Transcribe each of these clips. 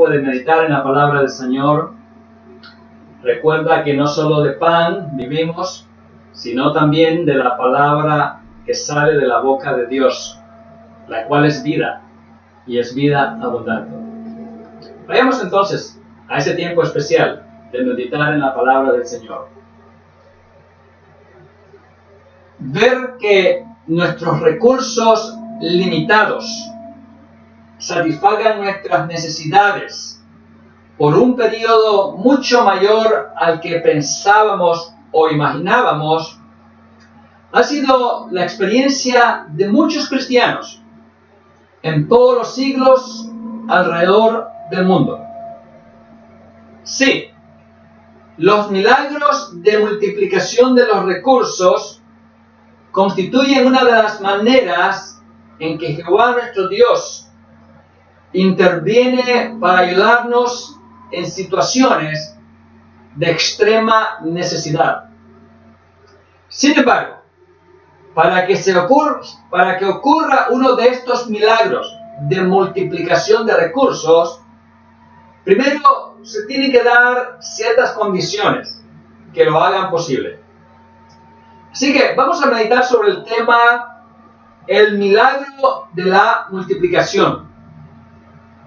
tiempo de meditar en la palabra del Señor, recuerda que no solo de pan vivimos, sino también de la palabra que sale de la boca de Dios, la cual es vida, y es vida abundante. Vayamos entonces a ese tiempo especial de meditar en la palabra del Señor. Ver que nuestros recursos limitados satisfagan nuestras necesidades por un periodo mucho mayor al que pensábamos o imaginábamos, ha sido la experiencia de muchos cristianos en todos los siglos alrededor del mundo. Sí, los milagros de multiplicación de los recursos constituyen una de las maneras en que Jehová nuestro Dios interviene para ayudarnos en situaciones de extrema necesidad. Sin embargo, para que ocurra uno de estos milagros de multiplicación de recursos, primero se tienen que dar ciertas condiciones que lo hagan posible. Así que vamos a meditar sobre el tema el milagro de la multiplicación.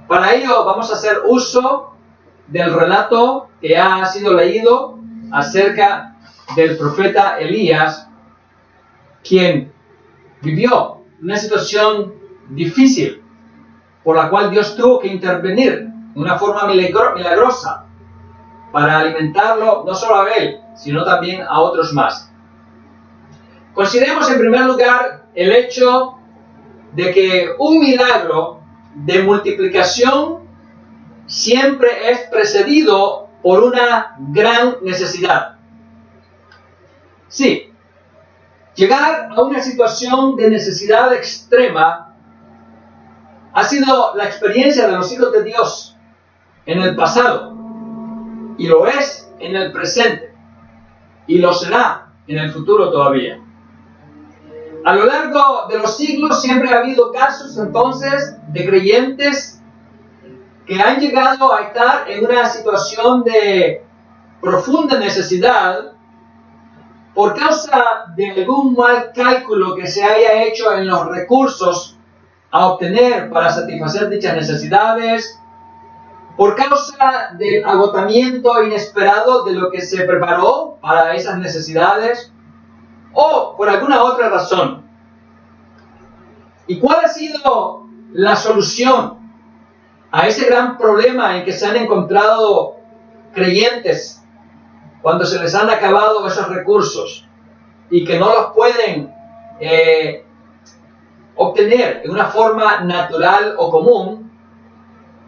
Para ello vamos a hacer uso del relato que ya ha sido leído acerca del profeta Elías, quien vivió una situación difícil por la cual Dios tuvo que intervenir de una forma milagrosa para alimentarlo no solo a él, sino también a otros más. Consideremos en primer lugar el hecho de que un milagro de multiplicación siempre es precedido por una gran necesidad. Sí, llegar a una situación de necesidad extrema ha sido la experiencia de los hijos de Dios en el pasado, y lo es en el presente, y lo será en el futuro todavía. A lo largo de los siglos siempre ha habido casos entonces de creyentes que han llegado a estar en una situación de profunda necesidad por causa de algún mal cálculo que se haya hecho en los recursos a obtener para satisfacer dichas necesidades, por causa del agotamiento inesperado de lo que se preparó para esas necesidades, o por alguna otra razón. ¿Y cuál ha sido la solución a ese gran problema en que se han encontrado creyentes cuando se les han acabado esos recursos y que no los pueden obtener de una forma natural o común?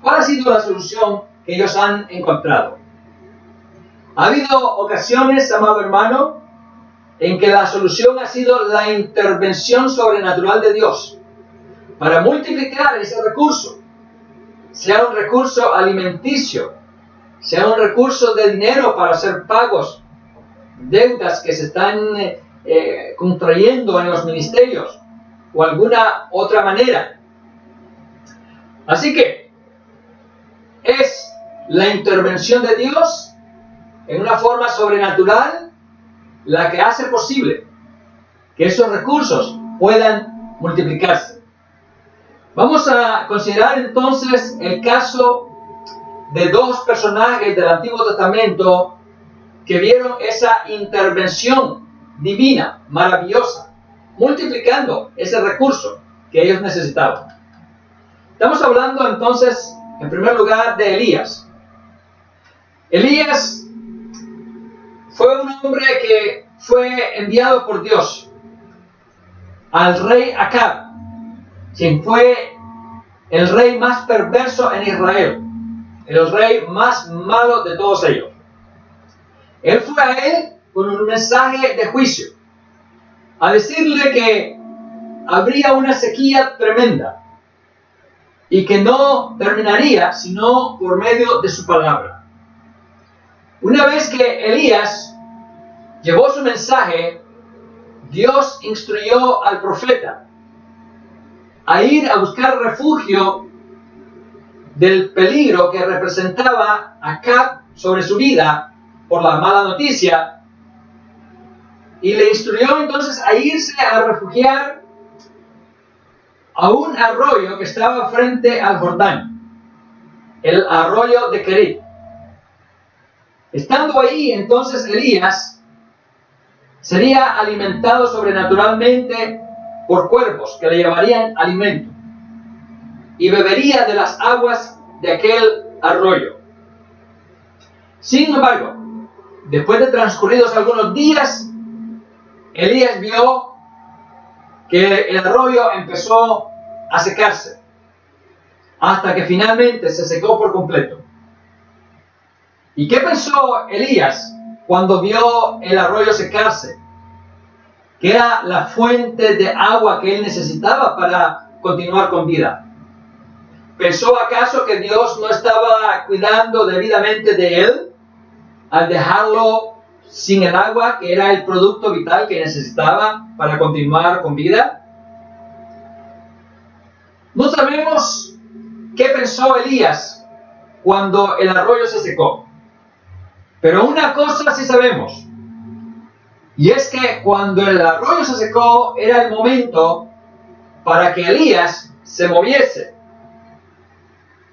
¿Cuál ha sido la solución que ellos han encontrado? Ha habido ocasiones, amado hermano, en que la solución ha sido la intervención sobrenatural de Dios para multiplicar ese recurso, sea un recurso alimenticio, sea un recurso de dinero para hacer pagos, deudas que se están contrayendo en los ministerios, o alguna otra manera. Así que es la intervención de Dios en una forma sobrenatural la que hace posible que esos recursos puedan multiplicarse. Vamos a considerar entonces el caso de dos personajes del Antiguo Testamento que vieron esa intervención divina, maravillosa, multiplicando ese recurso que ellos necesitaban. Estamos hablando entonces, en primer lugar, de Elías. Elías fue un hombre que fue enviado por Dios al rey Acab, quien fue el rey más perverso en Israel, el rey más malo de todos ellos. Él fue a él con un mensaje de juicio, a decirle que habría una sequía tremenda y que no terminaría sino por medio de su palabra. Una vez que Elías llevó su mensaje, Dios instruyó al profeta a ir a buscar refugio del peligro que representaba Acab sobre su vida por la mala noticia, y le instruyó entonces a irse a refugiar a un arroyo que estaba frente al Jordán, el arroyo de Kerit. Estando ahí, entonces Elías sería alimentado sobrenaturalmente por cuervos que le llevarían alimento, y bebería de las aguas de aquel arroyo. Sin embargo, después de transcurridos algunos días, Elías vio que el arroyo empezó a secarse, hasta que finalmente se secó por completo. ¿Y qué pensó Elías cuando vio el arroyo secarse? Que era la fuente de agua que él necesitaba para continuar con vida. ¿Pensó acaso que Dios no estaba cuidando debidamente de él al dejarlo sin el agua, que era el producto vital que necesitaba para continuar con vida? No sabemos qué pensó Elías cuando el arroyo se secó. Pero una cosa sí sabemos, y es que cuando el arroyo se secó era el momento para que Elías se moviese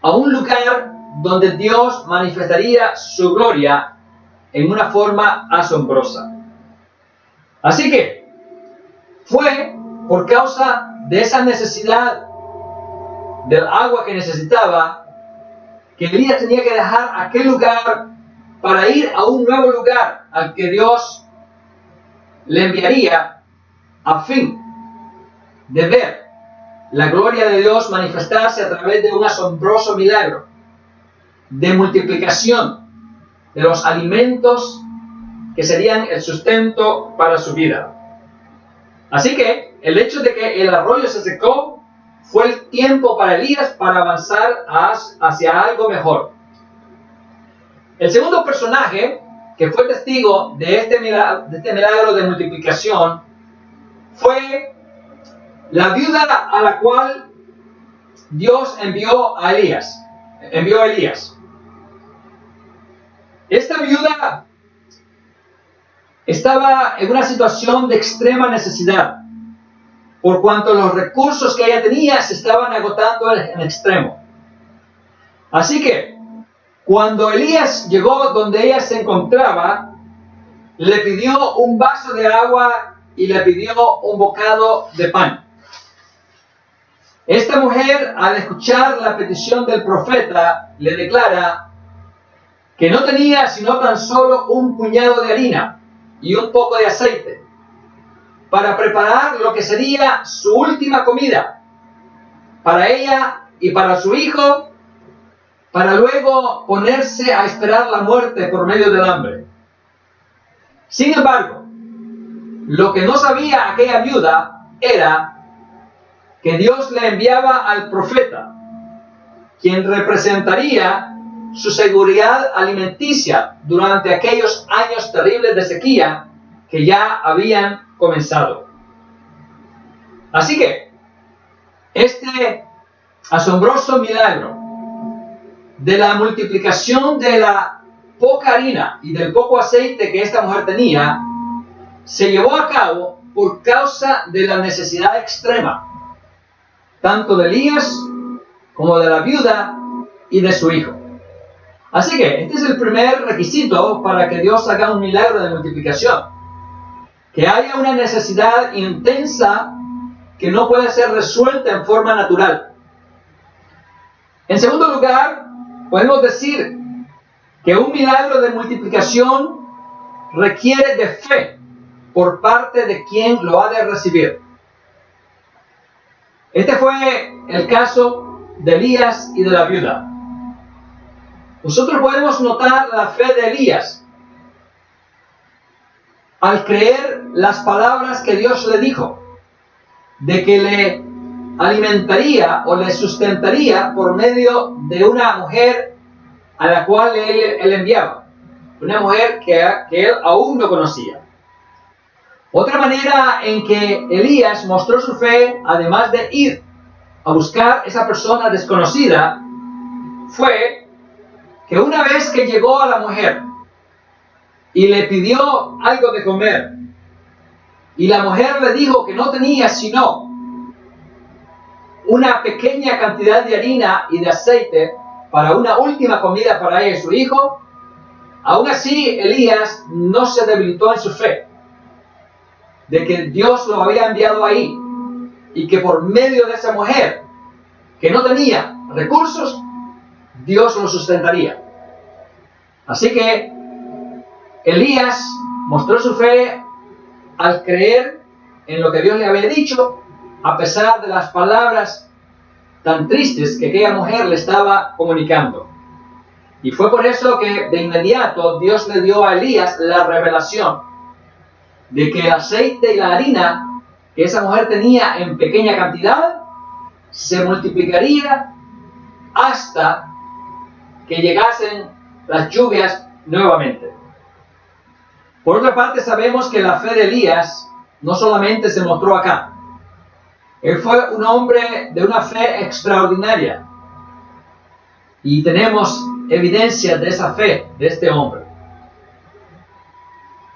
a un lugar donde Dios manifestaría su gloria en una forma asombrosa. Así que fue por causa de esa necesidad del agua que necesitaba que Elías tenía que dejar aquel lugar para ir a un nuevo lugar al que Dios le enviaría a fin de ver la gloria de Dios manifestarse a través de un asombroso milagro de multiplicación de los alimentos que serían el sustento para su vida. Así que el hecho de que el arroyo se secó fue el tiempo para Elías para avanzar hacia algo mejor. El segundo personaje que fue testigo de este milagro de multiplicación fue la viuda a la cual Dios envió a Elías. Esta viuda estaba en una situación de extrema necesidad, por cuanto los recursos que ella tenía se estaban agotando en extremo. Así que, cuando Elías llegó donde ella se encontraba, le pidió un vaso de agua y le pidió un bocado de pan. Esta mujer, al escuchar la petición del profeta, le declara que no tenía sino tan solo un puñado de harina y un poco de aceite para preparar lo que sería su última comida para ella y para su hijo, para luego ponerse a esperar la muerte por medio del hambre. Sin embargo, lo que no sabía aquella viuda era que Dios le enviaba al profeta, quien representaría su seguridad alimenticia durante aquellos años terribles de sequía que ya habían comenzado. Así que, este asombroso milagro de la multiplicación de la poca harina y del poco aceite que esta mujer tenía, se llevó a cabo por causa de la necesidad extrema, tanto de Elías como de la viuda y de su hijo. Así que este es el primer requisito para que Dios haga un milagro de multiplicación: que haya una necesidad intensa que no puede ser resuelta en forma natural. En segundo lugar, podemos decir que un milagro de multiplicación requiere de fe por parte de quien lo ha de recibir. Este fue el caso de Elías y de la viuda. Nosotros podemos notar la fe de Elías al creer las palabras que Dios le dijo, de que le alimentaría o le sustentaría por medio de una mujer a la cual él enviaba, una mujer que él aún no conocía. Otra manera en que Elías mostró su fe, además de ir a buscar esa persona desconocida, fue que una vez que llegó a la mujer y le pidió algo de comer, y la mujer le dijo que no tenía sino una pequeña cantidad de harina y de aceite para una última comida para ella y su hijo, aún así Elías no se debilitó en su fe de que Dios lo había enviado ahí y que por medio de esa mujer que no tenía recursos, Dios lo sustentaría. Así que Elías mostró su fe al creer en lo que Dios le había dicho, a pesar de las palabras tan tristes que aquella mujer le estaba comunicando. Y fue por eso que de inmediato Dios le dio a Elías la revelación de que el aceite y la harina que esa mujer tenía en pequeña cantidad se multiplicaría hasta que llegasen las lluvias nuevamente. Por otra parte, sabemos que la fe de Elías no solamente se mostró acá. Él fue un hombre de una fe extraordinaria. Y tenemos evidencia de esa fe de este hombre.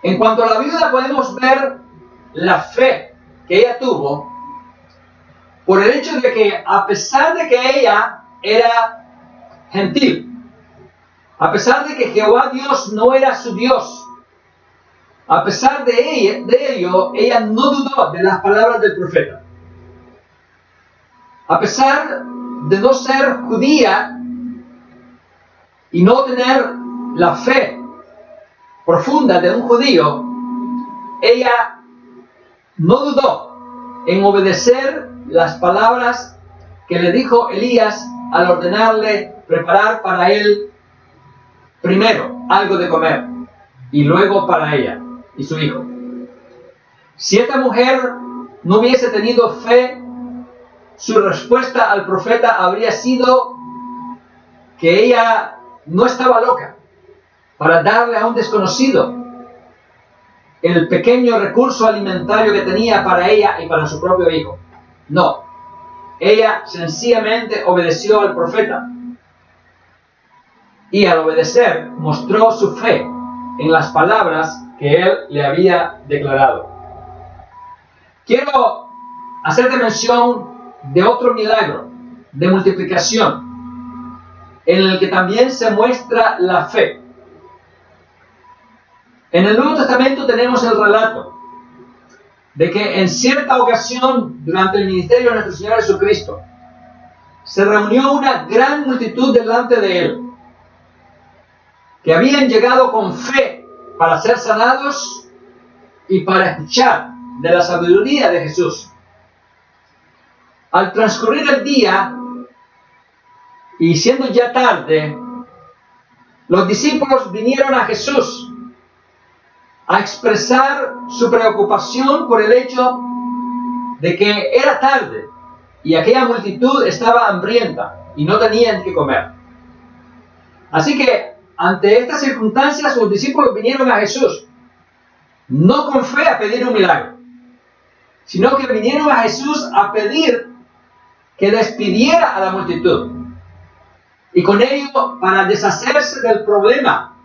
En cuanto a la viuda, podemos ver la fe que ella tuvo por el hecho de que, a pesar de que ella era gentil, a pesar de que Jehová Dios no era su Dios, a pesar de ello, ella no dudó de las palabras del profeta. A pesar de no ser judía y no tener la fe profunda de un judío, ella no dudó en obedecer las palabras que le dijo Elías al ordenarle preparar para él primero algo de comer y luego para ella y su hijo. Si esta mujer no hubiese tenido fe, su respuesta al profeta habría sido que ella no estaba loca para darle a un desconocido el pequeño recurso alimentario que tenía para ella y para su propio hijo. No, ella sencillamente obedeció al profeta y al obedecer mostró su fe en las palabras que él le había declarado. Quiero hacerte mención de otro milagro de multiplicación en el que también se muestra la fe. En el Nuevo Testamento tenemos el relato de que en cierta ocasión durante el ministerio de nuestro Señor Jesucristo se reunió una gran multitud delante de él que habían llegado con fe para ser sanados y para escuchar de la sabiduría de Jesús. Al transcurrir el día y siendo ya tarde, los discípulos vinieron a Jesús a expresar su preocupación por el hecho de que era tarde y aquella multitud estaba hambrienta y no tenían que comer. Así que ante estas circunstancias los discípulos vinieron a Jesús, no con fe a pedir un milagro, sino que vinieron a Jesús a pedir que despidiera a la multitud y con ello para deshacerse del problema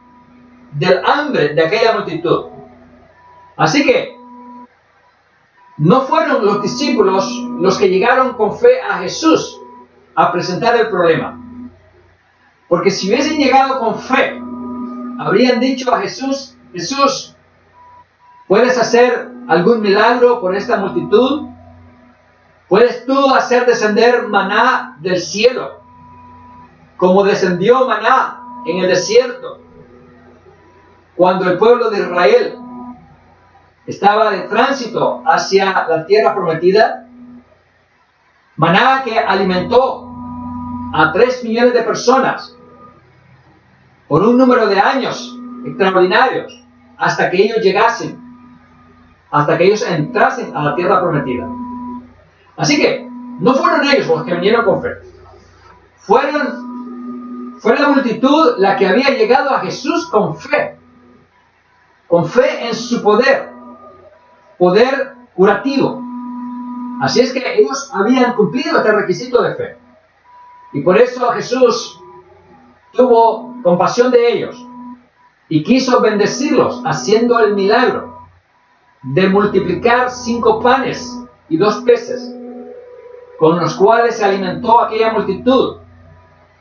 del hambre de aquella multitud. Así que no fueron los discípulos los que llegaron con fe a Jesús a presentar el problema, porque si hubiesen llegado con fe habrían dicho a Jesús: Jesús, ¿puedes hacer algún milagro por esta multitud? ¿Puedes tú hacer descender maná del cielo, como descendió maná en el desierto, cuando el pueblo de Israel estaba de tránsito hacia la tierra prometida? Maná que alimentó a 3 millones de personas por un número de años extraordinarios, hasta que ellos llegasen, hasta que ellos entrasen a la tierra prometida. Así que no fueron ellos los que vinieron con fe. Fue la multitud la que había llegado a Jesús con fe en su poder curativo. Así es que ellos habían cumplido este requisito de fe. Y por eso Jesús tuvo compasión de ellos y quiso bendecirlos haciendo el milagro de multiplicar 5 panes y 2 peces, con los cuales se alimentó aquella multitud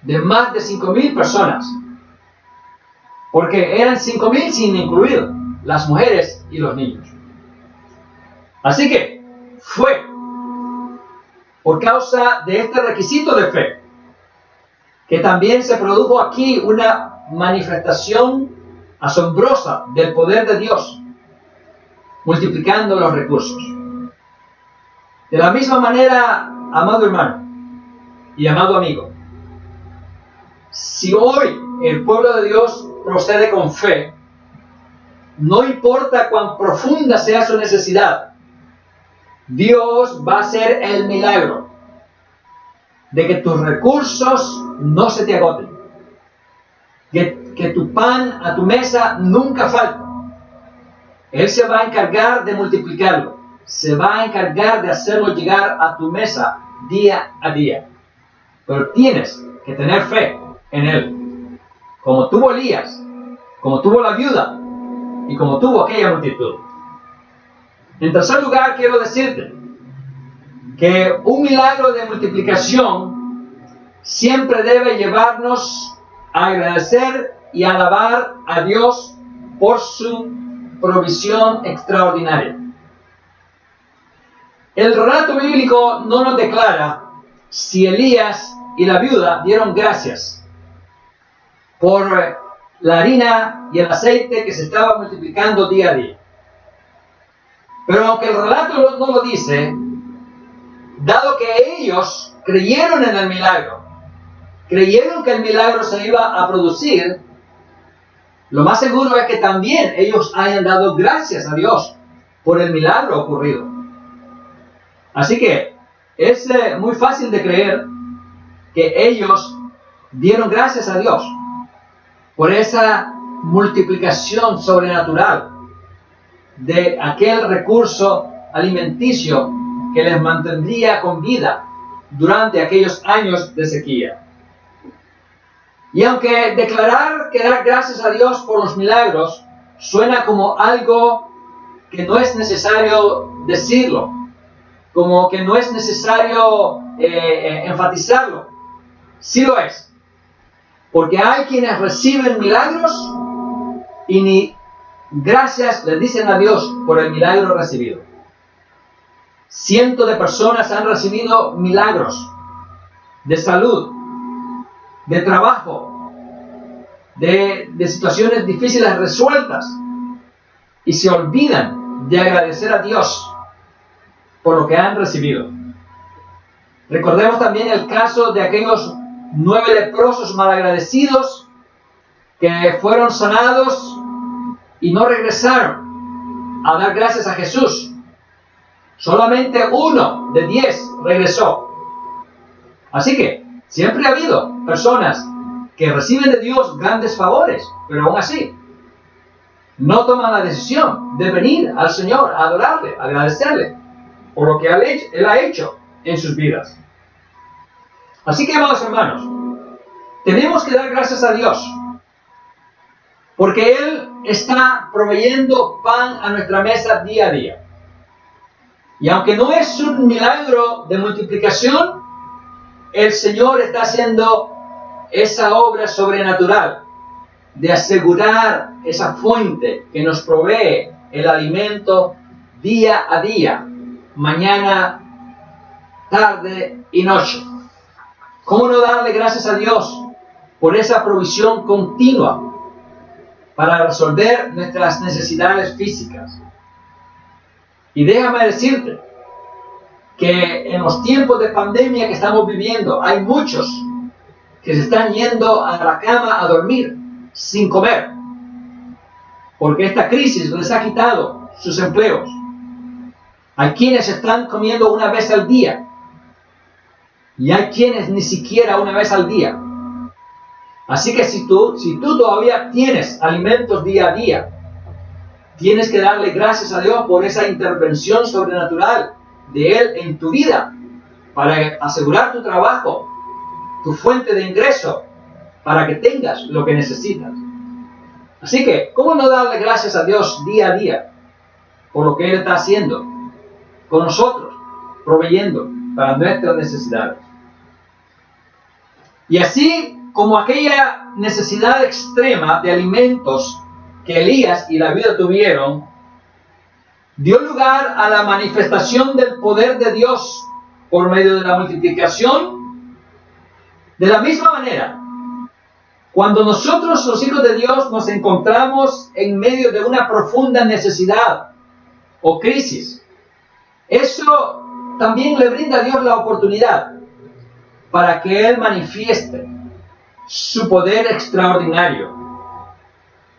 de más de 5,000 personas, porque eran 5,000 sin incluir las mujeres y los niños. Así que fue por causa de este requisito de fe que también se produjo aquí una manifestación asombrosa del poder de Dios, multiplicando los recursos. De la misma manera, amado hermano y amado amigo, si hoy el pueblo de Dios procede con fe, no importa cuán profunda sea su necesidad, Dios va a hacer el milagro de que tus recursos no se te agoten, que tu pan a tu mesa nunca falte. Él se va a encargar de multiplicarlo, se va a encargar de hacerlo llegar a tu mesa día a día. Pero tienes que tener fe en Él, como tuvo Elías, como tuvo la viuda y como tuvo aquella multitud. En tercer lugar, quiero decirte que un milagro de multiplicación siempre debe llevarnos a agradecer y alabar a Dios por su provisión extraordinaria. El relato bíblico no nos declara si Elías y la viuda dieron gracias por la harina y el aceite que se estaba multiplicando día a día. Pero aunque el relato no lo dice, dado que ellos creyeron en el milagro, creyeron que el milagro se iba a producir, lo más seguro es que también ellos hayan dado gracias a Dios por el milagro ocurrido. Así que es muy fácil de creer que ellos dieron gracias a Dios por esa multiplicación sobrenatural de aquel recurso alimenticio que les mantendría con vida durante aquellos años de sequía. Y aunque declarar que dar gracias a Dios por los milagros suena como algo que no es necesario decirlo, como que no es necesario enfatizarlo, sí lo es. Porque hay quienes reciben milagros y ni gracias les dicen a Dios por el milagro recibido. Cientos de personas han recibido milagros de salud, de trabajo, de situaciones difíciles resueltas, y se olvidan de agradecer a Dios por lo que han recibido. Recordemos también el caso de aquellos 9 leprosos malagradecidos que fueron sanados y no regresaron a dar gracias a Jesús. Solamente 1 de 10 regresó. Así que siempre ha habido personas que reciben de Dios grandes favores, pero aún así no toman la decisión de venir al Señor a adorarle, a agradecerle por lo que Él ha hecho en sus vidas. Así que, amados hermanos, tenemos que dar gracias a Dios porque Él está proveyendo pan a nuestra mesa día a día. Y aunque no es un milagro de multiplicación, el Señor está haciendo esa obra sobrenatural de asegurar esa fuente que nos provee el alimento día a día, mañana, tarde y noche. ¿Cómo no darle gracias a Dios por esa provisión continua para resolver nuestras necesidades físicas? Y déjame decirte que en los tiempos de pandemia que estamos viviendo, hay muchos que se están yendo a la cama a dormir sin comer, porque esta crisis les ha quitado sus empleos. Hay quienes están comiendo una vez al día, y hay quienes ni siquiera una vez al día. Así que si tú todavía tienes alimentos día a día, tienes que darle gracias a Dios por esa intervención sobrenatural de Él en tu vida, para asegurar tu trabajo, tu fuente de ingreso para que tengas lo que necesitas. Así que, ¿cómo no darle gracias a Dios día a día por lo que Él está haciendo con nosotros, proveyendo para nuestras necesidades? Y así como aquella necesidad extrema de alimentos que Elías y la viuda tuvieron, dio lugar a la manifestación del poder de Dios por medio de la multiplicación. De la misma manera, cuando nosotros, los hijos de Dios, nos encontramos en medio de una profunda necesidad o crisis, eso también le brinda a Dios la oportunidad para que Él manifieste su poder extraordinario,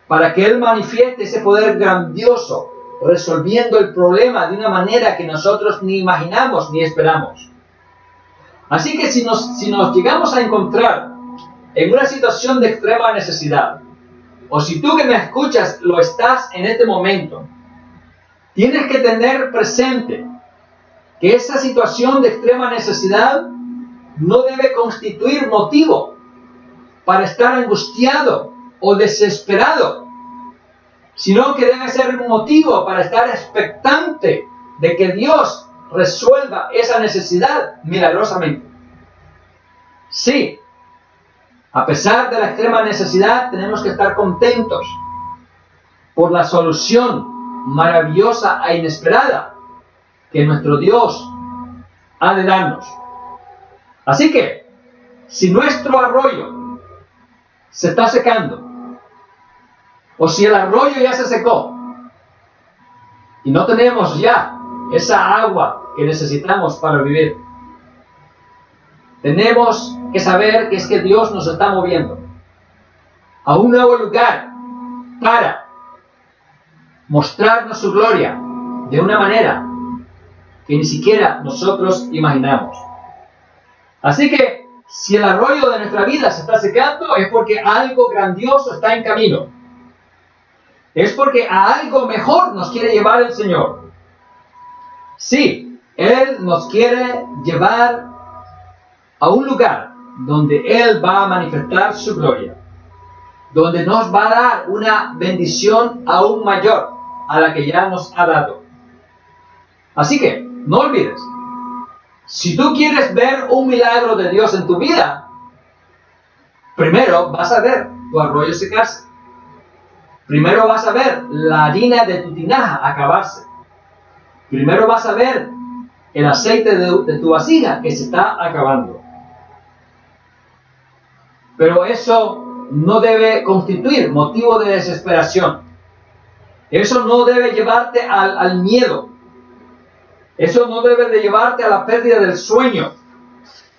para que Él manifieste ese poder grandioso, resolviendo el problema de una manera que nosotros ni imaginamos ni esperamos. Así que si nos llegamos a encontrar en una situación de extrema necesidad, o si tú que me escuchas lo estás en este momento, tienes que tener presente que esa situación de extrema necesidad no debe constituir motivo para estar angustiado o desesperado, sino que debe ser un motivo para estar expectante de que Dios resuelva esa necesidad milagrosamente. Sí, a pesar de la extrema necesidad, tenemos que estar contentos por la solución maravillosa e inesperada que nuestro Dios ha de darnos. Así que, si nuestro arroyo se está secando, o si el arroyo ya se secó y no tenemos ya esa agua que necesitamos para vivir, tenemos que saber que es que Dios nos está moviendo a un nuevo lugar para mostrarnos su gloria de una manera que ni siquiera nosotros imaginamos. Así que, si el arroyo de nuestra vida se está secando, es porque algo grandioso está en camino. Es porque a algo mejor nos quiere llevar el Señor. Sí, Él nos quiere llevar a un lugar donde Él va a manifestar su gloria, donde nos va a dar una bendición aún mayor a la que ya nos ha dado. Así que, no olvides, si tú quieres ver un milagro de Dios en tu vida, primero vas a ver tu arroyo secarse. Primero vas a ver la harina de tu tinaja acabarse. Primero vas a ver el aceite de tu vasija que se está acabando. Pero eso no debe constituir motivo de desesperación. Eso no debe llevarte al miedo. Eso no debe de llevarte a la pérdida del sueño,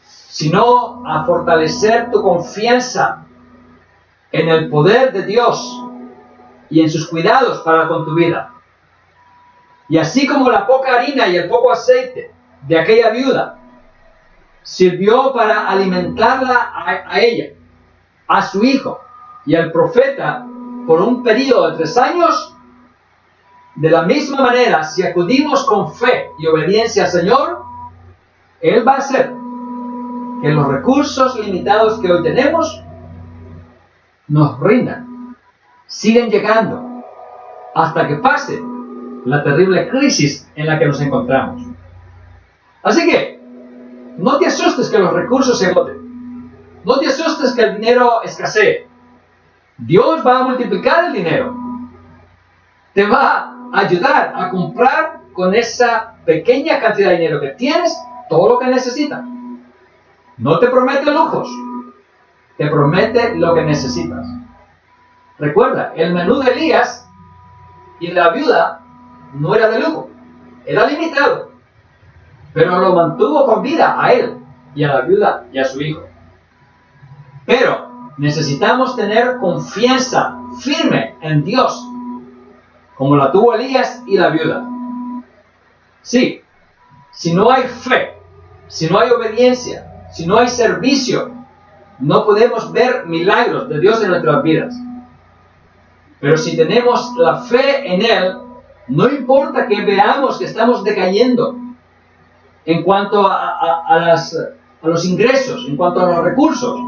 sino a fortalecer tu confianza en el poder de Dios y en sus cuidados para con tu vida. Y así como la poca harina y el poco aceite de aquella viuda sirvió para alimentarla a ella, a su hijo y al profeta por un periodo de 3 años, de la misma manera, si acudimos con fe y obediencia al Señor, Él va a hacer que los recursos limitados que hoy tenemos nos rindan, siguen llegando, hasta que pase la terrible crisis en la que nos encontramos. Así que, no te asustes que los recursos se agoten. No te asustes que el dinero escasee. Dios va a multiplicar el dinero. Te va a ayudar a comprar con esa pequeña cantidad de dinero que tienes todo lo que necesitas. No te promete lujos, te promete lo que necesitas. Recuerda, el menú de Elías y de la viuda no era de lujo, era limitado, pero lo mantuvo con vida a él y a la viuda y a su hijo. Pero necesitamos tener confianza firme en Dios, como la tuvo Elías y la viuda. Sí, si no hay fe, si no hay obediencia, si no hay servicio, no podemos ver milagros de Dios en nuestras vidas. Pero si tenemos la fe en Él, no importa que veamos que estamos decayendo en cuanto a los ingresos, en cuanto a los recursos,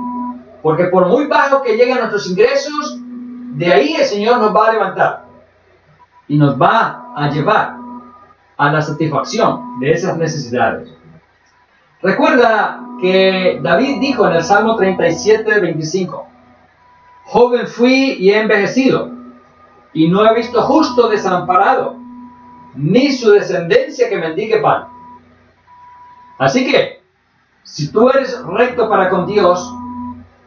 Porque por muy bajo que lleguen nuestros ingresos, de ahí el Señor nos va a levantar y nos va a llevar a la satisfacción de esas necesidades. Recuerda que David dijo en el Salmo 37:25, joven fui y he envejecido, y no he visto justo desamparado, ni su descendencia que mendigue pan. Así que, si tú eres recto para con Dios,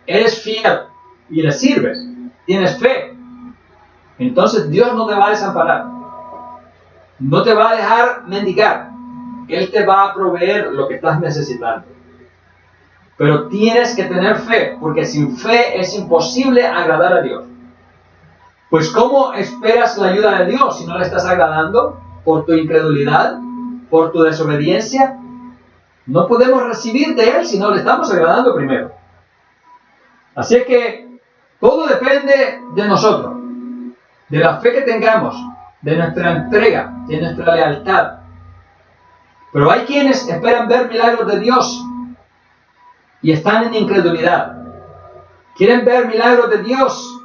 eres fiel y le sirves, tienes fe, entonces Dios no te va a desamparar, no te va a dejar mendigar, Él te va a proveer lo que estás necesitando. Pero tienes que tener fe, porque sin fe es imposible agradar a Dios. Pues ¿cómo esperas la ayuda de Dios si no le estás agradando? ¿Por tu incredulidad? ¿Por tu desobediencia? No podemos recibir de Él si no le estamos agradando primero. Así es que todo depende de nosotros, de la fe que tengamos, de nuestra entrega, de nuestra lealtad. Pero hay quienes esperan ver milagros de Dios y están en incredulidad. Quieren ver milagros de Dios,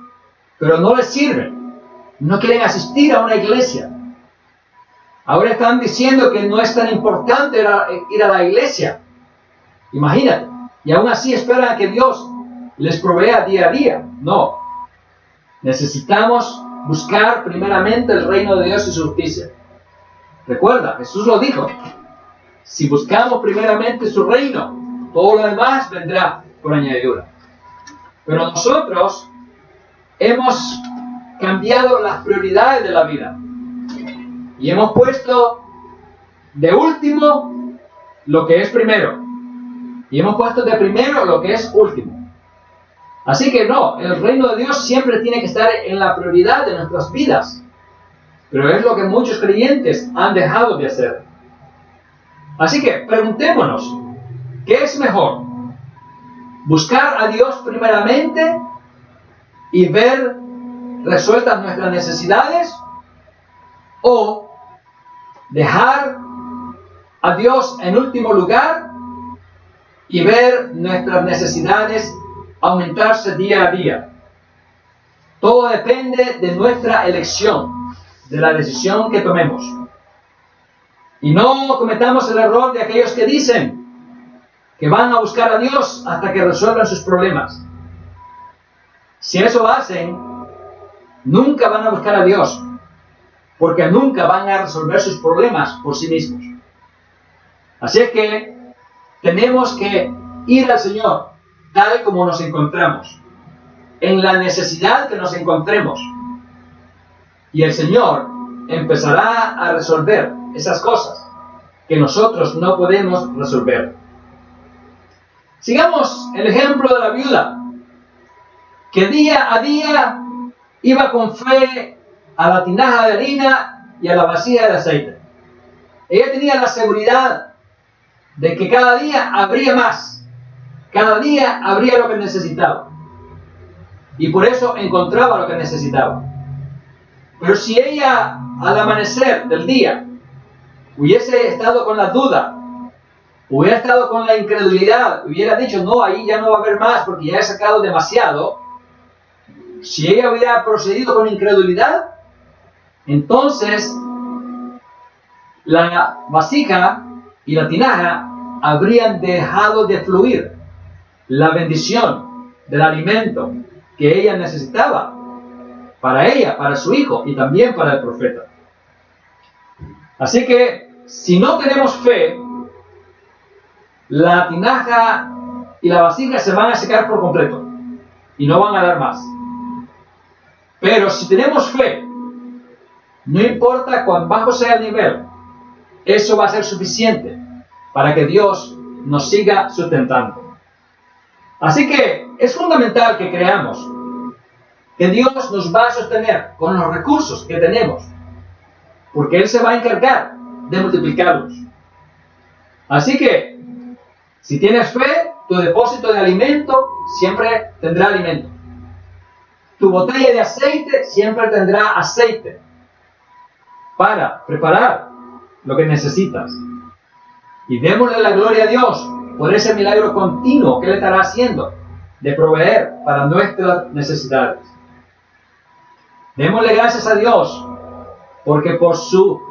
pero no les sirven. No quieren asistir a una iglesia. Ahora están diciendo que no es tan importante ir a la iglesia. Imagínate. Y aún así esperan que Dios les provea día a día. No. Necesitamos buscar primeramente el reino de Dios y su justicia. Recuerda, Jesús lo dijo. Si buscamos primeramente su reino, todo lo demás vendrá por añadidura. Pero nosotros hemos cambiado las prioridades de la vida. Y hemos puesto de último lo que es primero. Y hemos puesto de primero lo que es último. Así que no, el reino de Dios siempre tiene que estar en la prioridad de nuestras vidas. Pero es lo que muchos creyentes han dejado de hacer. Así que preguntémonos, ¿qué es mejor? ¿Buscar a Dios primeramente y ver resueltas nuestras necesidades? ¿O dejar a Dios en último lugar y ver nuestras necesidades aumentarse día a día? Todo depende de nuestra elección, de la decisión que tomemos. Y no cometamos el error de aquellos que dicen que van a buscar a Dios hasta que resuelvan sus problemas. Si eso hacen, nunca van a buscar a Dios, porque nunca van a resolver sus problemas por sí mismos. Así es que tenemos que ir al Señor tal como nos encontramos, en la necesidad que nos encontremos. Y el Señor empezará a resolver esas cosas que nosotros no podemos resolver. Sigamos el ejemplo de la viuda, que día a día iba con fe a la tinaja de harina y a la vasija de aceite. Ella tenía la seguridad de que cada día habría más, cada día habría lo que necesitaba, y por eso encontraba lo que necesitaba. Pero si ella al amanecer del día hubiese estado con la duda, hubiera estado con la incredulidad, hubiera dicho, no, ahí ya no va a haber más porque ya he sacado demasiado, si ella hubiera procedido con incredulidad, entonces la vasija y la tinaja habrían dejado de fluir la bendición del alimento que ella necesitaba para ella, para su hijo y también para el profeta. Así que si no tenemos fe, la tinaja y la vasija se van a secar por completo y no van a dar más. Pero si tenemos fe, no importa cuán bajo sea el nivel, eso va a ser suficiente para que Dios nos siga sustentando. Así que es fundamental que creamos que Dios nos va a sostener con los recursos que tenemos, porque Él se va a encargar de multiplicarlos. Así que, si tienes fe, tu depósito de alimento siempre tendrá alimento. Tu botella de aceite siempre tendrá aceite para preparar lo que necesitas. Y démosle la gloria a Dios por ese milagro continuo que Él estará haciendo de proveer para nuestras necesidades. Démosle gracias a Dios, porque por su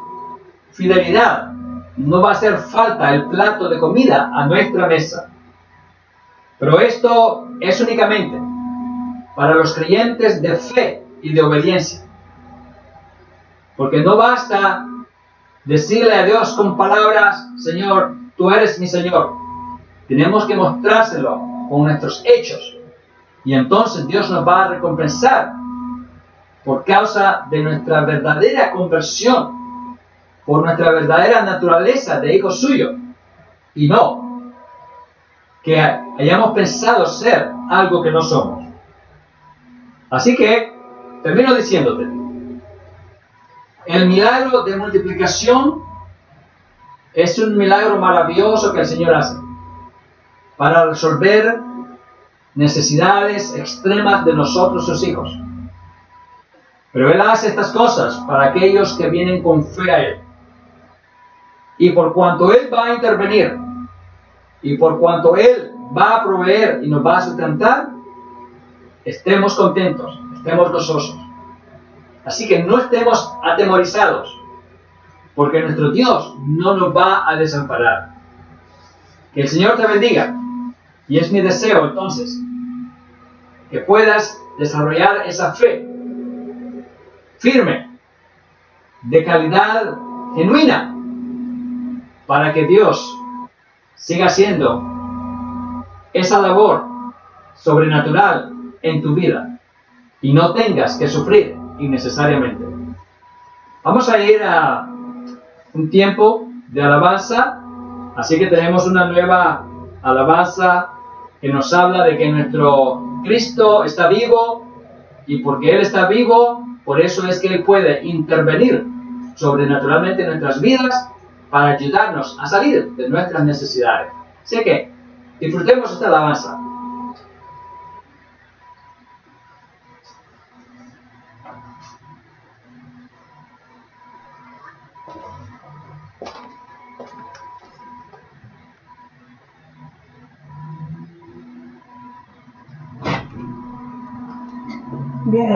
fidelidad no va a hacer falta el plato de comida a nuestra mesa. Pero esto es únicamente para los creyentes de fe y de obediencia. Porque no basta decirle a Dios con palabras, Señor, tú eres mi Señor. Tenemos que mostrárselo con nuestros hechos. Y entonces Dios nos va a recompensar por causa de nuestra verdadera conversión, por nuestra verdadera naturaleza de hijo suyo. Y no que hayamos pensado ser algo que no somos. Así que, termino diciéndote, el milagro de multiplicación es un milagro maravilloso que el Señor hace para resolver necesidades extremas de nosotros, sus hijos. Pero Él hace estas cosas para aquellos que vienen con fe a Él. Y por cuanto Él va a intervenir, y por cuanto Él va a proveer y nos va a sustentar, estemos contentos, estemos gozosos. Así que no estemos atemorizados, porque nuestro Dios no nos va a desamparar. Que el Señor te bendiga. Y es mi deseo entonces que puedas desarrollar esa fe firme, de calidad genuina, para que Dios siga haciendo esa labor sobrenatural en tu vida y no tengas que sufrir innecesariamente. Vamos a ir a un tiempo de alabanza, así que tenemos una nueva alabanza que nos habla de que nuestro Cristo está vivo, y porque Él está vivo, por eso es que Él puede intervenir sobrenaturalmente en nuestras vidas para ayudarnos a salir de nuestras necesidades. Así que disfrutemos esta alabanza. Bien.